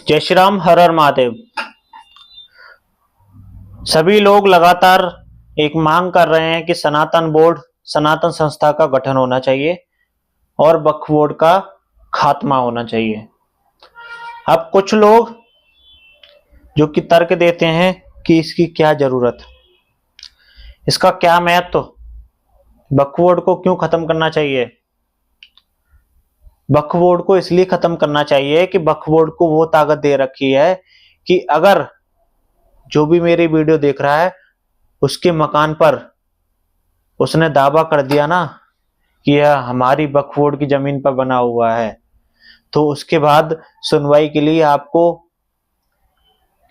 जय श्री राम, हर हर महादेव। सभी लोग लगातार एक मांग कर रहे हैं कि सनातन बोर्ड, सनातन संस्था का गठन होना चाहिए और वक्फ बोर्ड का खात्मा होना चाहिए। अब कुछ लोग जो कि तर्क देते हैं कि इसकी क्या जरूरत, इसका क्या महत्व, वक्फ बोर्ड को क्यों खत्म करना चाहिए। वक्फ बोर्ड को इसलिए खत्म करना चाहिए कि वक्फ बोर्ड को वो ताकत दे रखी है कि अगर जो भी मेरी वीडियो देख रहा है उसके मकान पर उसने दावा कर दिया ना कि यह हमारी वक्फ बोर्ड की जमीन पर बना हुआ है, तो उसके बाद सुनवाई के लिए आपको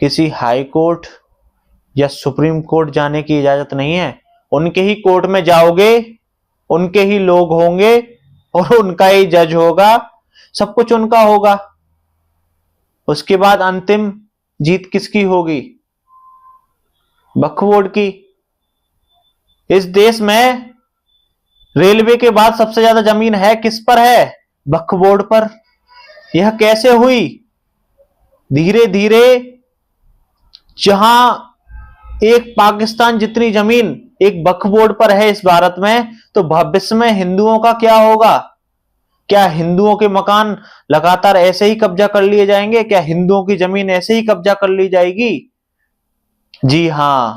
किसी हाई कोर्ट या सुप्रीम कोर्ट जाने की इजाजत नहीं है। उनके ही कोर्ट में जाओगे, उनके ही लोग होंगे और उनका ही जज होगा, सब कुछ उनका होगा। उसके बाद अंतिम जीत किसकी होगी? वक्फ बोर्ड की। इस देश में रेलवे के बाद सबसे ज्यादा जमीन है किस पर है? वक्फ बोर्ड पर। यह कैसे हुई? धीरे धीरे जहां एक पाकिस्तान जितनी जमीन एक वक्फ बोर्ड पर है इस भारत में, तो भविष्य में हिंदुओं का क्या होगा? क्या हिंदुओं के मकान लगातार ऐसे ही कब्जा कर लिए जाएंगे? क्या हिंदुओं की जमीन ऐसे ही कब्जा कर ली जाएगी? जी हां,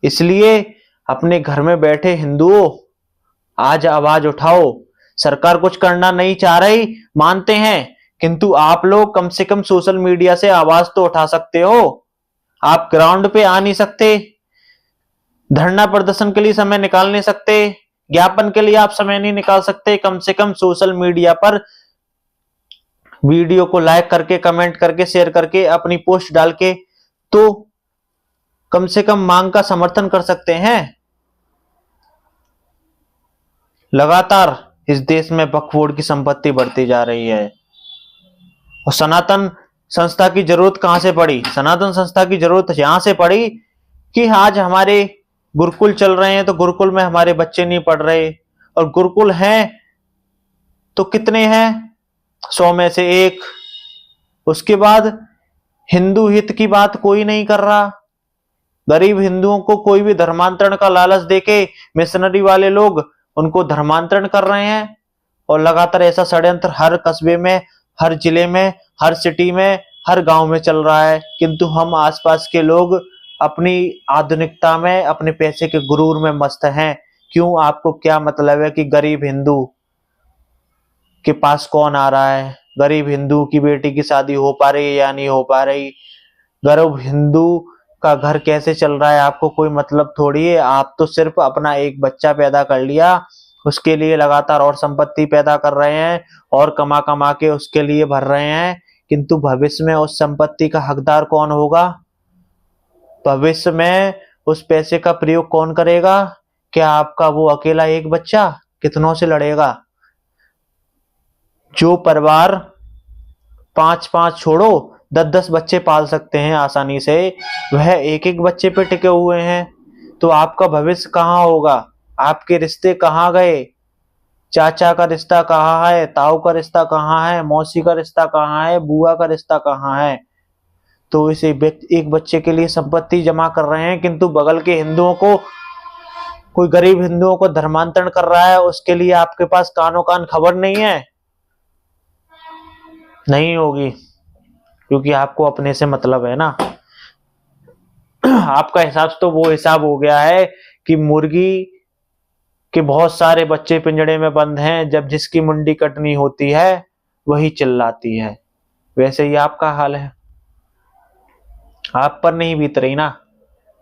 इसलिए अपने घर में बैठे हिंदुओं, आज आवाज उठाओ। सरकार कुछ करना नहीं चाह रही, मानते हैं, किंतु आप लोग कम से कम सोशल मीडिया से आवाज तो उठा सकते हो। आप ग्राउंड पे आ नहीं सकते, धरना प्रदर्शन के लिए समय निकाल नहीं सकते, ज्ञापन के लिए आप समय नहीं निकाल सकते, कम से कम सोशल मीडिया पर वीडियो को लाइक करके, कमेंट करके, शेयर करके, अपनी पोस्ट डाल के तो कम से कम मांग का समर्थन कर सकते हैं। लगातार इस देश में वक्फ बोर्ड की संपत्ति बढ़ती जा रही है और सनातन संस्था की जरूरत कहां से पड़ी? सनातन संस्था की जरूरत यहां से पड़ी कि आज हमारे गुरुकुल चल रहे हैं तो गुरुकुल में हमारे बच्चे नहीं पढ़ रहे, और गुरुकुल हैं तो कितने हैं? 100 में से एक। उसके बाद हिंदू हित की बात कोई नहीं कर रहा। गरीब हिंदुओं को कोई भी धर्मांतरण का लालच देके मिशनरी वाले लोग उनको धर्मांतरण कर रहे हैं, और लगातार ऐसा षड्यंत्र हर कस्बे में, हर जिले में, हर सिटी में, हर गांव में चल रहा है। किंतु हम आसपास के लोग अपनी आधुनिकता में, अपने पैसे के गुरूर में मस्त हैं। क्यों? आपको क्या मतलब है कि गरीब हिंदू के पास कौन आ रहा है? गरीब हिंदू की बेटी की शादी हो पा रही है या नहीं हो पा रही? गरीब हिंदू का घर कैसे चल रहा है आपको कोई मतलब थोड़ी है। आप तो सिर्फ अपना एक बच्चा पैदा कर लिया, उसके लिए लगातार और संपत्ति पैदा कर रहे हैं और कमा कमा के उसके लिए भर रहे हैं, किंतु भविष्य में उस संपत्ति का हकदार कौन होगा? भविष्य में उस पैसे का प्रयोग कौन करेगा? क्या आपका वो अकेला एक बच्चा कितनों से लड़ेगा? जो परिवार 5-5 छोड़ो 10-10 बच्चे पाल सकते हैं आसानी से, वह एक एक बच्चे पे टिके हुए हैं, तो आपका भविष्य कहाँ होगा? आपके रिश्ते कहाँ गए? चाचा का रिश्ता कहाँ है? ताऊ का रिश्ता कहाँ है? मौसी का रिश्ता कहाँ है? बुआ का रिश्ता कहाँ है? तो इस एक बच्चे के लिए संपत्ति जमा कर रहे हैं, किंतु बगल के हिंदुओं को, कोई गरीब हिंदुओं को धर्मांतरण कर रहा है, उसके लिए आपके पास कानो कान खबर नहीं है? नहीं होगी, क्योंकि आपको अपने से मतलब है ना। आपका हिसाब तो वो हिसाब हो गया है कि मुर्गी के बहुत सारे बच्चे पिंजड़े में बंद हैं, जब जिसकी मुंडी कटनी होती है वही चिल्लाती है। वैसे ही आपका हाल है। आप पर नहीं बीत रही ना,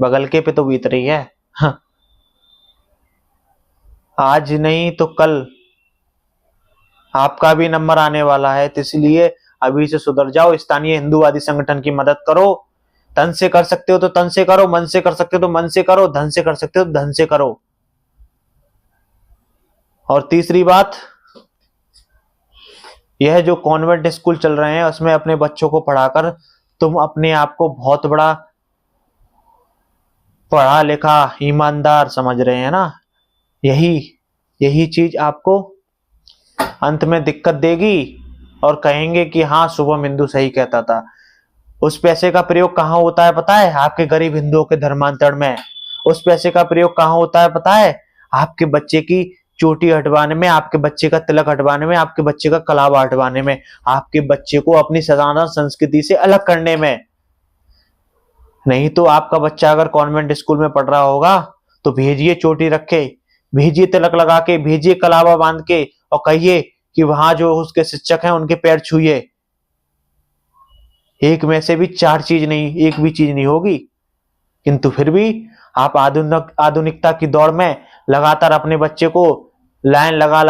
बगल के पे तो बीत रही है। हाँ। आज नहीं तो कल आपका भी नंबर आने वाला है, तो इसलिए अभी से सुधर जाओ। स्थानीय हिंदूवादी संगठन की मदद करो। तन से कर सकते हो तो तन से करो, मन से कर सकते हो तो मन से करो, धन से कर सकते हो तो धन से करो। और तीसरी बात, यह जो कॉन्वेंट स्कूल चल रहे हैं उसमें अपने बच्चों को पढ़ाकर तुम अपने आप को बहुत बड़ा पढ़ा लिखा ईमानदार समझ रहे हैं ना। यही चीज आपको अंत में दिक्कत देगी और कहेंगे कि हाँ, शुभम हिंदू सही कहता था। उस पैसे का प्रयोग कहाँ होता है पता है? आपके गरीब हिंदुओं के धर्मांतरण में। उस पैसे का प्रयोग कहाँ होता है पता है? आपके बच्चे की चोटी हटवाने में, आपके बच्चे का तिलक हटवाने में, आपके बच्चे का कलावा हटवाने में, आपके बच्चे को अपनी सनातन संस्कृति से अलग करने में। नहीं तो आपका बच्चा अगर कॉन्वेंट स्कूल में पढ़ रहा होगा तो भेजिए चोटी रखे, भेजिए तिलक लगा के, भेजिए कलावा बांध के, और कहिए कि वहां जो उसके शिक्षक हैं उनके पैर छूइए। एक में से भी चार चीज नहीं, एक भी चीज नहीं होगी। किंतु फिर भी आप आधुनिकता की दौड़ में लगातार अपने बच्चे को लाइन लगा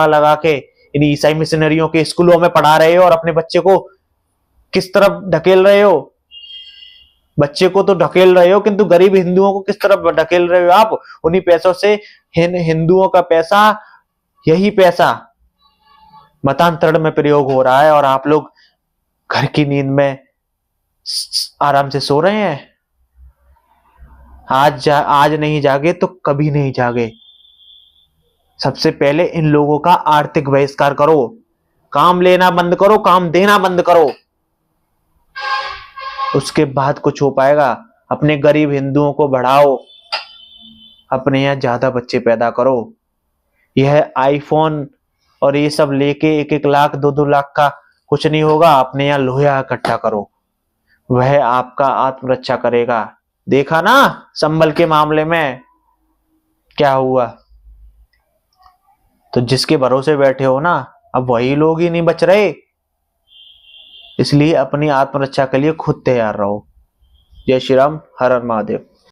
लगा के इन ईसाई मिशनरियों के स्कूलों में पढ़ा रहे हो, और अपने बच्चे को किस तरफ ढकेल रहे हो? बच्चे को तो ढकेल रहे हो, किंतु गरीब हिंदुओं को किस तरफ ढकेल रहे हो आप? उन्हीं पैसों से हिंदुओं का पैसा, यही पैसा मतांतरण में प्रयोग हो रहा है, और आप लोग घर की नींद में आराम से सो रहे हैं। आज नहीं जागे तो कभी नहीं जागे। सबसे पहले इन लोगों का आर्थिक बहिष्कार करो, काम लेना बंद करो, काम देना बंद करो, उसके बाद कुछ हो पाएगा। अपने गरीब हिंदुओं को बढ़ाओ, अपने यहां ज्यादा बच्चे पैदा करो। यह आईफोन और ये सब लेके 1-1 लाख 2-2 लाख का कुछ नहीं होगा। अपने यहां लोहा इकट्ठा करो, वह आपका आत्मरक्षा करेगा। देखा ना संभल के मामले में क्या हुआ? तो जिसके भरोसे बैठे हो ना, अब वही लोग ही नहीं बच रहे। इसलिए अपनी आत्मरक्षा के लिए खुद तैयार रहो। जय श्री राम, हर हर महादेव।